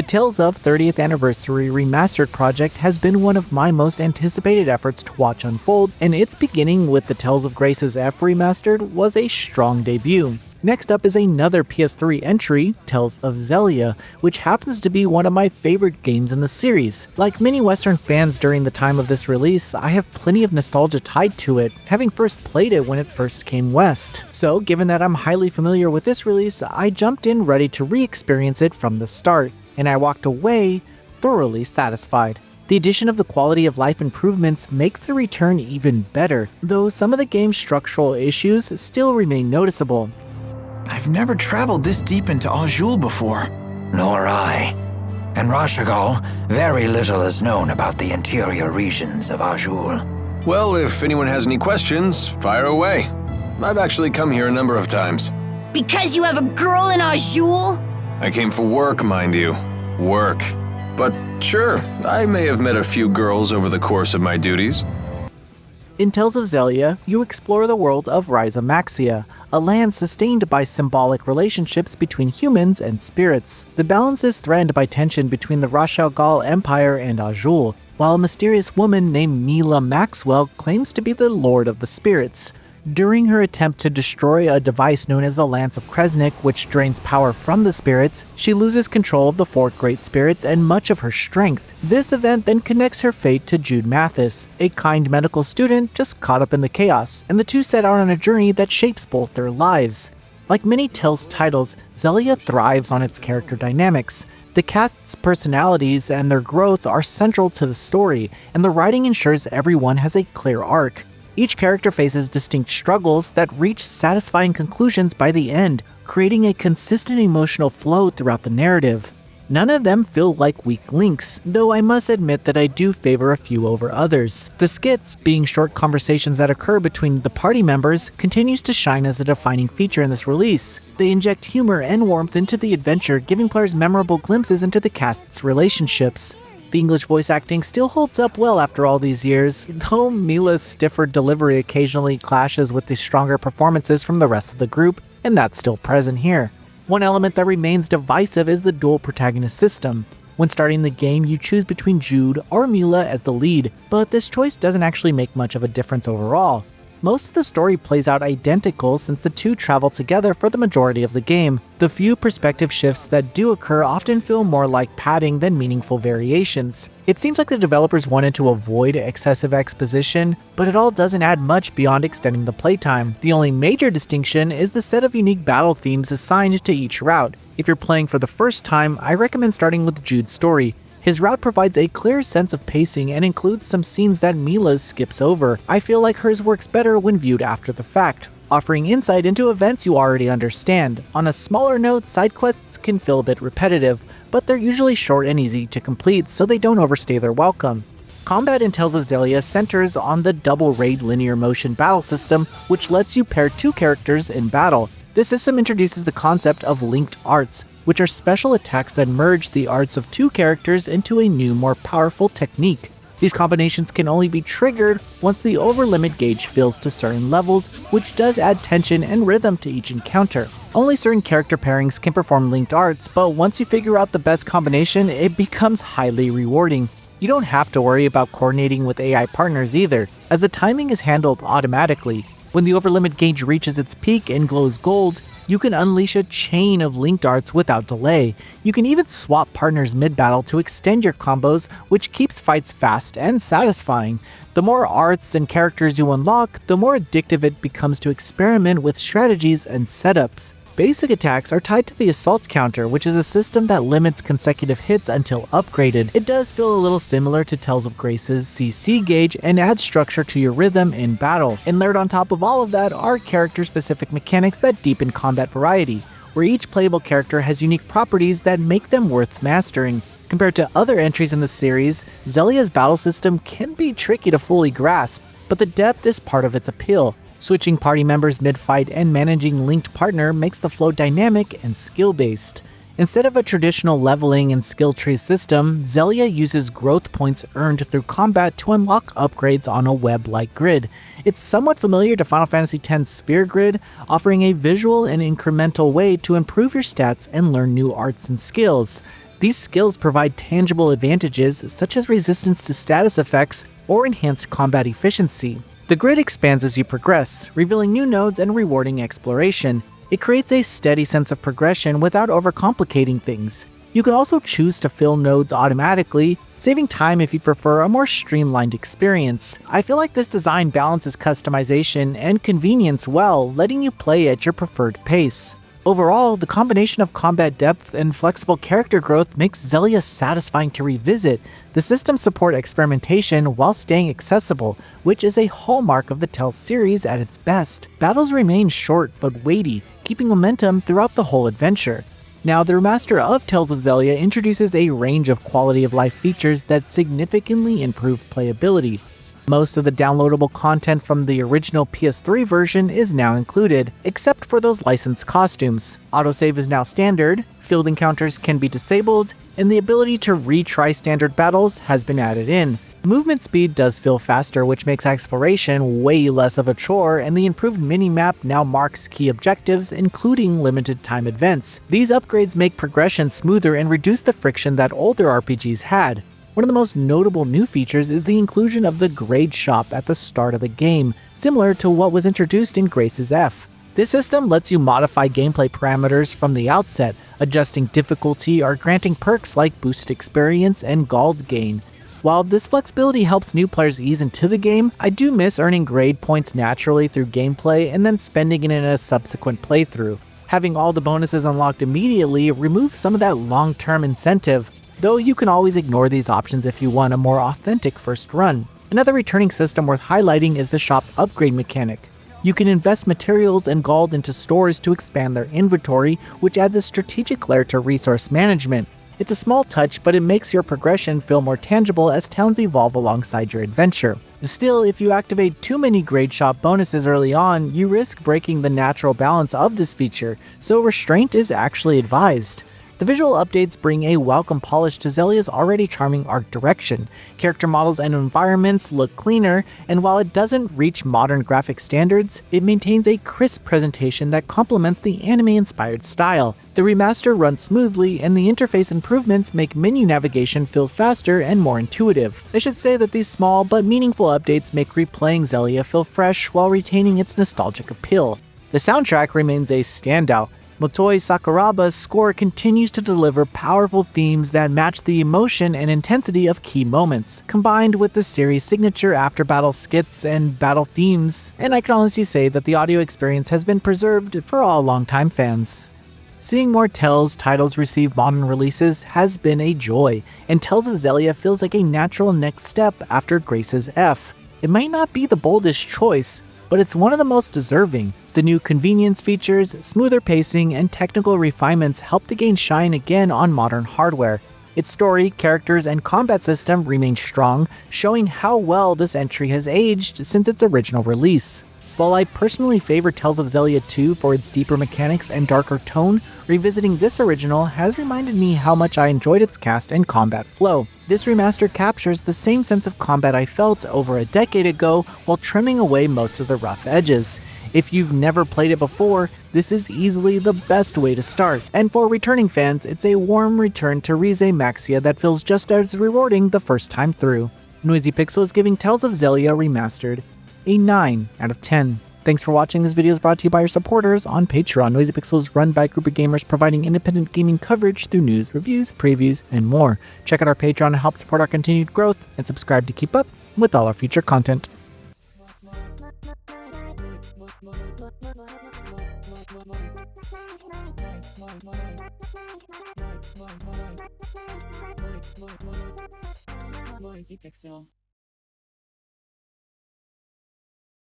The Tales of 30th Anniversary Remastered project has been one of my most anticipated efforts to watch unfold, and its beginning with the Tales of Grace's F Remastered was a strong debut. Next up is another PS3 entry, Tales of Xillia, which happens to be one of my favorite games in the series. Like many Western fans during the time of this release, I have plenty of nostalgia tied to it, having first played it when it first came west. So given that I'm highly familiar with this release, I jumped in ready to re-experience it from the start, and I walked away thoroughly satisfied. The addition of the quality of life improvements makes the return even better, though some of the game's structural issues still remain noticeable. I've never traveled this deep into Azul before. Nor I. And Rashagal, very little is known about the interior regions of Azul. Well, if anyone has any questions, fire away. I've actually come here a number of times. Because you have a girl in Azul? I came for work, mind you. Work. But sure, I may have met a few girls over the course of my duties. In Tales of Xillia, you explore the world of Rieze Maxia, a land sustained by symbolic relationships between humans and spirits. The balance is threatened by tension between the Rashagal Empire and Azul, while a mysterious woman named Mila Maxwell claims to be the Lord of the Spirits. During her attempt to destroy a device known as the Lance of Kresnik, which drains power from the spirits, she loses control of the 4 Great Spirits and much of her strength. This event then connects her fate to Jude Mathis, a kind medical student just caught up in the chaos, and the two set out on a journey that shapes both their lives. Like many Tales titles, Xillia thrives on its character dynamics. The cast's personalities and their growth are central to the story, and the writing ensures everyone has a clear arc. Each character faces distinct struggles that reach satisfying conclusions by the end, creating a consistent emotional flow throughout the narrative. None of them feel like weak links, though I must admit that I do favor a few over others. The skits, being short conversations that occur between the party members, continues to shine as a defining feature in this release. They inject humor and warmth into the adventure, giving players memorable glimpses into the cast's relationships. The English voice acting still holds up well after all these years, though Mila's stiffer delivery occasionally clashes with the stronger performances from the rest of the group, and that's still present here. One element that remains divisive is the dual protagonist system. When starting the game, you choose between Jude or Mila as the lead, but this choice doesn't actually make much of a difference overall. Most of the story plays out identical since the two travel together for the majority of the game. The few perspective shifts that do occur often feel more like padding than meaningful variations. It seems like the developers wanted to avoid excessive exposition, but it all doesn't add much beyond extending the playtime. The only major distinction is the set of unique battle themes assigned to each route. If you're playing for the first time, I recommend starting with Jude's story. His route provides a clear sense of pacing and includes some scenes that Mila's skips over. I feel like hers works better when viewed after the fact, offering insight into events you already understand. On a smaller note, side quests can feel a bit repetitive, but they're usually short and easy to complete, so they don't overstay their welcome. Combat in Tales of Xillia centers on the double raid linear motion battle system, which lets you pair 2 characters in battle. This system introduces the concept of linked arts, which are special attacks that merge the arts of 2 characters into a new, more powerful technique. These combinations can only be triggered once the over-limit gauge fills to certain levels, which does add tension and rhythm to each encounter. Only certain character pairings can perform linked arts, but once you figure out the best combination, it becomes highly rewarding. You don't have to worry about coordinating with AI partners either, as the timing is handled automatically. When the over-limit gauge reaches its peak and glows gold, you can unleash a chain of linked arts without delay. You can even swap partners mid-battle to extend your combos, which keeps fights fast and satisfying. The more arts and characters you unlock, the more addictive it becomes to experiment with strategies and setups. Basic attacks are tied to the assault counter, which is a system that limits consecutive hits until upgraded. It does feel a little similar to Tales of Grace's CC gauge and adds structure to your rhythm in battle. And layered on top of all of that are character-specific mechanics that deepen combat variety, where each playable character has unique properties that make them worth mastering. Compared to other entries in the series, Xillia's battle system can be tricky to fully grasp, but the depth is part of its appeal. Switching party members mid-fight and managing linked partner makes the flow dynamic and skill-based. Instead of a traditional leveling and skill tree system, Xillia uses growth points earned through combat to unlock upgrades on a web-like grid. It's somewhat familiar to Final Fantasy X's Sphere Grid, offering a visual and incremental way to improve your stats and learn new arts and skills. These skills provide tangible advantages such as resistance to status effects or enhanced combat efficiency. The grid expands as you progress, revealing new nodes and rewarding exploration. It creates a steady sense of progression without overcomplicating things. You can also choose to fill nodes automatically, saving time if you prefer a more streamlined experience. I feel like this design balances customization and convenience well, letting you play at your preferred pace. Overall, the combination of combat depth and flexible character growth makes Xillia satisfying to revisit. The systems support experimentation while staying accessible, which is a hallmark of the Tales series at its best. Battles remain short but weighty, keeping momentum throughout the whole adventure. Now, the remaster of Tales of Xillia introduces a range of quality of life features that significantly improve playability. Most of the downloadable content from the original PS3 version is now included, except for those licensed costumes. Autosave is now standard, field encounters can be disabled, and the ability to retry standard battles has been added in. Movement speed does feel faster, which makes exploration way less of a chore, and the improved mini-map now marks key objectives, including limited time events. These upgrades make progression smoother and reduce the friction that older RPGs had. One of the most notable new features is the inclusion of the grade shop at the start of the game, similar to what was introduced in Grace's F. This system lets you modify gameplay parameters from the outset, adjusting difficulty or granting perks like boosted experience and gold gain. While this flexibility helps new players ease into the game, I do miss earning grade points naturally through gameplay and then spending it in a subsequent playthrough. Having all the bonuses unlocked immediately removes some of that long-term incentive, though you can always ignore these options if you want a more authentic first run. Another returning system worth highlighting is the shop upgrade mechanic. You can invest materials and gold into stores to expand their inventory, which adds a strategic layer to resource management. It's a small touch, but it makes your progression feel more tangible as towns evolve alongside your adventure. Still, if you activate too many grade shop bonuses early on, you risk breaking the natural balance of this feature, so restraint is actually advised. The visual updates bring a welcome polish to Xillia's already charming art direction. Character models and environments look cleaner, and while it doesn't reach modern graphic standards, it maintains a crisp presentation that complements the anime-inspired style. The remaster runs smoothly, and the interface improvements make menu navigation feel faster and more intuitive. I should say that these small but meaningful updates make replaying Xillia feel fresh while retaining its nostalgic appeal. The soundtrack remains a standout. Motoi Sakuraba's score continues to deliver powerful themes that match the emotion and intensity of key moments, combined with the series' signature after-battle skits and battle themes, and I can honestly say that the audio experience has been preserved for all longtime fans. Seeing more Tales titles receive modern releases has been a joy, and Tales of Xillia feels like a natural next step after Grace's F. It might not be the boldest choice, but it's one of the most deserving. The new convenience features, smoother pacing, and technical refinements help to gain shine again on modern hardware. Its story, characters, and combat system remain strong, showing how well this entry has aged since its original release. While I personally favor Tales of Xillia 2 for its deeper mechanics and darker tone, revisiting this original has reminded me how much I enjoyed its cast and combat flow. This remaster captures the same sense of combat I felt over a decade ago while trimming away most of the rough edges. If you've never played it before, this is easily the best way to start. And for returning fans, it's a warm return to Rieze Maxia that feels just as rewarding the first time through. Noisy Pixel is giving Tales of Xillia Remastered a 9 out of 10. Thanks for watching. This video is brought to you by our supporters on Patreon. Noisy Pixel is run by a group of gamers providing independent gaming coverage through news, reviews, previews, and more. Check out our Patreon to help support our continued growth, and subscribe to keep up with all our future content. Noisy Pixel.